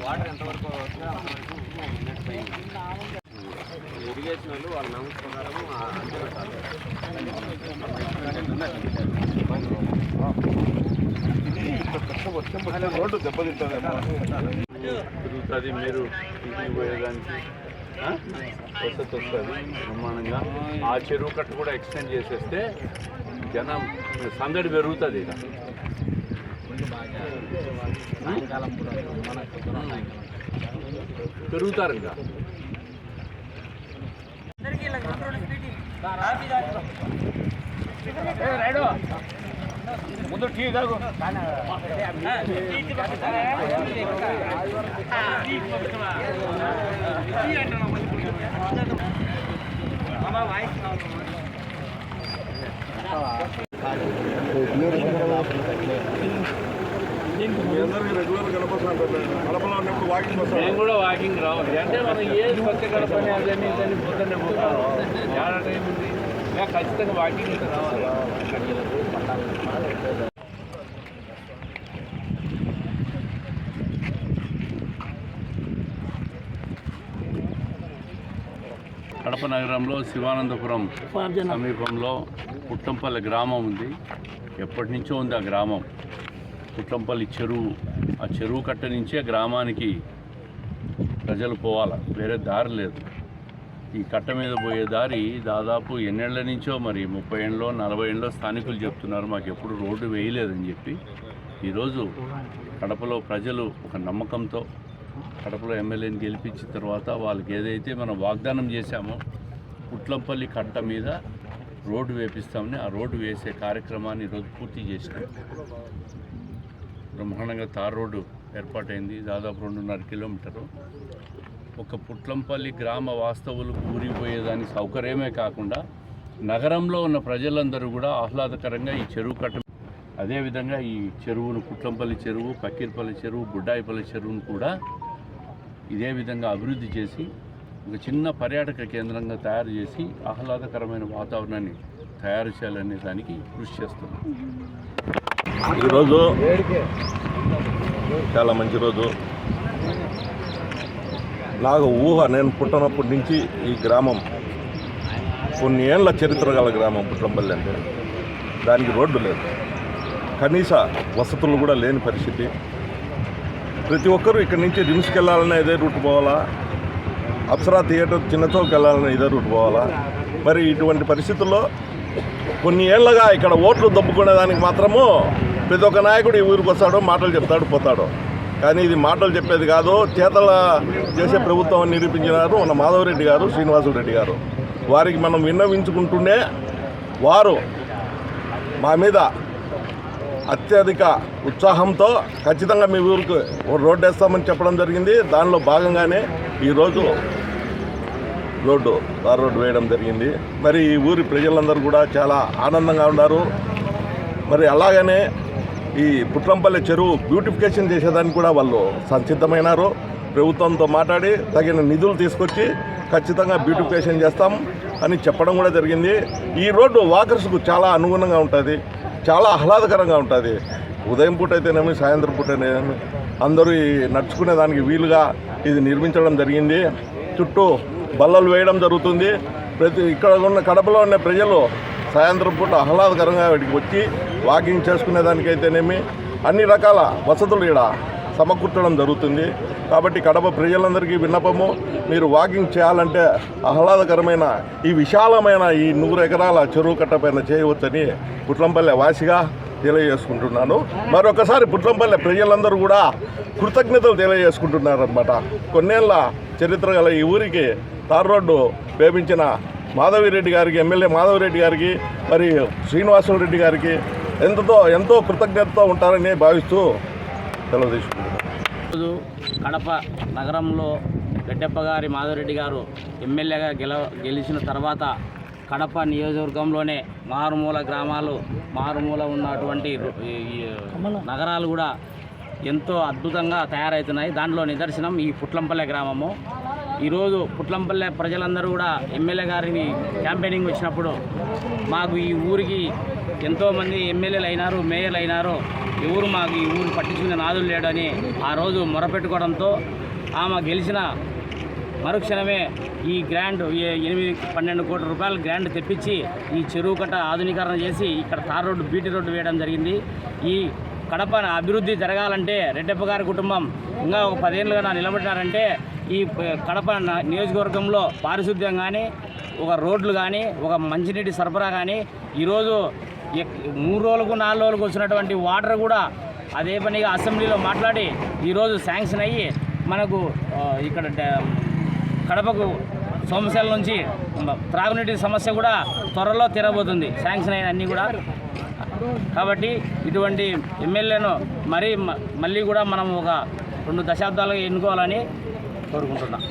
Water ఎంతవరకు irrigation వాళ్ళు వాళ్ళ నమ్మకం ప్రకారము అంతే పెట్టాలి. రోడ్డు దెబ్బతింటుంది, మీరు ఇంటికి పోయేదానికి వసతి వస్తుంది బ్రహ్మాండంగా. ఆ చెరువు కట్ట కూడా ఎక్స్టెండ్ చేసేస్తే జనం సందడి పెరుగుతుంది. ఇక పెరుగుతారు. ఇంకా ముందు టీ తాగు. మేము కూడా వాకింగ్ రావాలి అంటే మనం ఏ కొత్త గడపని అదని ఇదని పొద్దున్నే పోతారు. చాలా టైం ఉంది, ఖచ్చితంగా వాకింగ్ అయితే రావాలి. కడప నగరంలో శివానందపురం సమీపంలో పుట్టంపల్లి గ్రామం ఉంది. ఎప్పటి నుంచో ఉంది ఆ గ్రామం. పుట్టంపల్లి చెరువు, ఆ చెరువు కట్ట నుంచే గ్రామానికి ప్రజలు పోవాలి, వేరే దారి లేదు. ఈ కట్ట మీద పోయే దారి దాదాపు ఎన్నేళ్ల నుంచో, మరి 30 ఏళ్ళలో 40 ఏళ్ళలో స్థానికులు చెప్తున్నారు మాకు ఎప్పుడు రోడ్డు వేయలేదని చెప్పి. ఈరోజు కడపలో ప్రజలు ఒక నమ్మకంతో కడపలో ఎమ్మెల్యేని గెలిపించిన తర్వాత వాళ్ళకి ఏదైతే మనం వాగ్దానం చేశామో పుట్లంపల్లి కట్ట మీద రోడ్డు వేపిస్తామని, ఆ రోడ్డు వేసే కార్యక్రమాన్ని ఈరోజు పూర్తి చేసినాం. బ్రహ్మాండంగా తార్ రోడ్డు ఏర్పాటైంది, దాదాపు 2.5 కిలోమీటరు. ఒక పుట్లంపల్లి గ్రామ వాస్తవులు ఊరిపోయేదానికి సౌకర్యమే కాకుండా నగరంలో ఉన్న ప్రజలందరూ కూడా ఆహ్లాదకరంగా ఈ చెరువు కట్ట, అదేవిధంగా ఈ చెరువును పుట్లంపల్లి చెరువు, పక్కీర్పల్లి చెరువు, బుడ్డాయిపల్లి చెరువును కూడా ఇదే విధంగా అభివృద్ధి చేసి ఒక చిన్న పర్యాటక కేంద్రంగా తయారు చేసి ఆహ్లాదకరమైన వాతావరణాన్ని తయారు చేయాలనే దానికి కృషి చేస్తున్నాం. ఈరోజు చాలా మంచి రోజు. నాకు నేను పుట్టినప్పటి నుంచి ఈ గ్రామం కొన్ని ఏళ్ళ చరిత్ర గల గ్రామం పుట్లంపల్లి అంటే. దానికి రోడ్డు లేదు, కనీస వసతులు కూడా లేని పరిస్థితి. ప్రతి ఒక్కరూ ఇక్కడి నుంచి రిమ్స్కి వెళ్ళాలన్నా ఇదే రూట్ పోవాలా, అప్సరా థియేటర్ చిన్నచౌకి వెళ్ళాలన్నా ఇదే రూట్ పోవాలా. మరి ఇటువంటి పరిస్థితుల్లో కొన్ని ఏళ్ళగా ఇక్కడ ఓట్లు దప్పుకునేదానికి మాత్రము ప్రతి ఒక్క నాయకుడు ఈ ఊరికి వస్తాడు, మాటలు చెప్తాడు, పోతాడు. కానీ ఇది మాటలు చెప్పేది కాదు, చేతల చేసే ప్రభుత్వం నిరూపించినారు మన మాధవరెడ్డి గారు, శ్రీనివాసులరెడ్డి గారు. వారికి మనం విన్నవించుకుంటూనే వారు మా మీద అత్యధిక ఉత్సాహంతో ఖచ్చితంగా మీ ఊరికి రోడ్డు వేస్తామని చెప్పడం జరిగింది. దానిలో భాగంగానే ఈరోజు తార్ రోడ్డు వేయడం జరిగింది. మరి ఈ ఊరి ప్రజలందరూ కూడా చాలా ఆనందంగా ఉన్నారు. మరి అలాగనే ఈ పుట్లంపల్లి చెరువు బ్యూటిఫికేషన్ చేసేదానికి కూడా వాళ్ళు సంసిద్ధమైనారు. ప్రభుత్వంతో మాట్లాడి తగిన నిధులు తీసుకొచ్చి ఖచ్చితంగా బ్యూటిఫికేషన్ చేస్తాం అని చెప్పడం కూడా జరిగింది. ఈ రోడ్డు వాకర్స్కు చాలా అనుగుణంగా ఉంటుంది, చాలా ఆహ్లాదకరంగా ఉంటుంది. ఉదయం పూట అయితేనేమి, సాయంత్రం పూట అయితేనేమి అందరూ నడుచుకునే దానికి వీలుగా ఇది నిర్మించడం జరిగింది. చుట్టూ బల్లలు వేయడం జరుగుతుంది. ఇక్కడ ఉన్న కడపలో ఉన్న ప్రజలు సాయంత్రం పూట ఆహ్లాదకరంగా వీటికి వచ్చి వాకింగ్ చేసుకునేదానికైతేనేమి అన్ని రకాల వసతులు ఇక్కడ సమకూర్చడం జరుగుతుంది. కాబట్టి కడప ప్రజలందరికీ విన్నపము, మీరు వాకింగ్ చేయాలంటే ఆహ్లాదకరమైన ఈ విశాలమైన ఈ 100 ఎకరాల చెరువు కట్టపైన చేయవచ్చని పుట్లంపల్లి వాసిగా తెలియజేసుకుంటున్నాను. మరొకసారి పుట్లంపల్లి ప్రజలందరూ కూడా కృతజ్ఞతలు తెలియజేసుకుంటున్నారన్నమాట. కొన్నేళ్ల చరిత్ర గల ఈ ఊరికి తార్ రోడ్డు వేపించిన మాధవిరెడ్డి గారికి, ఎమ్మెల్యే మాధవిరెడ్డి గారికి, మరి శ్రీనివాసులరెడ్డి గారికి ఎంతో కృతజ్ఞతతో ఉంటారని భావిస్తూ సెలవు తీసుకుంటున్నాను. కడప నగరంలో గడ్డెప్ప గారి మాధవరెడ్డి గారు ఎమ్మెల్యేగా గెలిచిన తర్వాత కడప నియోజకవర్గంలోనే మారుమూల గ్రామాలు, మారుమూల ఉన్నటువంటి నగరాలు కూడా ఎంతో అద్భుతంగా తయారవుతున్నాయి. దాంట్లో నిదర్శనం ఈ పుట్లంపల్లి గ్రామము. ఈరోజు పుట్లంపల్లె ప్రజలందరూ కూడా ఎమ్మెల్యే గారిని క్యాంపెయినింగ్ వచ్చినప్పుడు మాకు ఈ ఊరికి ఎంతోమంది ఎమ్మెల్యేలు అయినారు, మేయర్లు అయినారు, ఎవరు మాకు ఈ ఊరు పట్టించుకునే నాదులు లేడని ఆ రోజు మొరపెట్టుకోవడంతో ఆమె గెలిచిన మరుక్షణమే ఈ గ్రాండ్ 8-12 కోట్ల రూపాయల గ్రాండ్ తెప్పించి ఈ చెరువు కట్ట ఆధునీకరణ చేసి ఇక్కడ తార్ రోడ్డు, బీటీ రోడ్డు వేయడం జరిగింది. ఈ కడప అభివృద్ధి జరగాలంటే రెడ్డప్ప గారి కుటుంబం ఇంకా ఒక 10 ఏళ్ళుగా నిలబడినారంటే ఈ కడప నియోజకవర్గంలో పారిశుద్ధ్యం కానీ, ఒక రోడ్లు కానీ, ఒక మంచినీటి సరఫరా కానీ, ఈరోజు 3 రోజులకు 4 రోజులకు వచ్చినటువంటి వాటర్ కూడా అదే పనిగా అసెంబ్లీలో మాట్లాడి ఈరోజు శాంక్షన్ అయ్యి మనకు ఇక్కడ కడపకు సోమశేల నుంచి త్రాగునీటి సమస్య కూడా త్వరలో తీరబోతుంది, శాంక్షన్ అయిన అన్నీ కూడా. కాబట్టి ఇటువంటి ఎమ్మెల్యేను మళ్ళీ కూడా మనం ఒక 2 దశాబ్దాలుగా ఎన్నుకోవాలని కోరుకుంటున్నాం.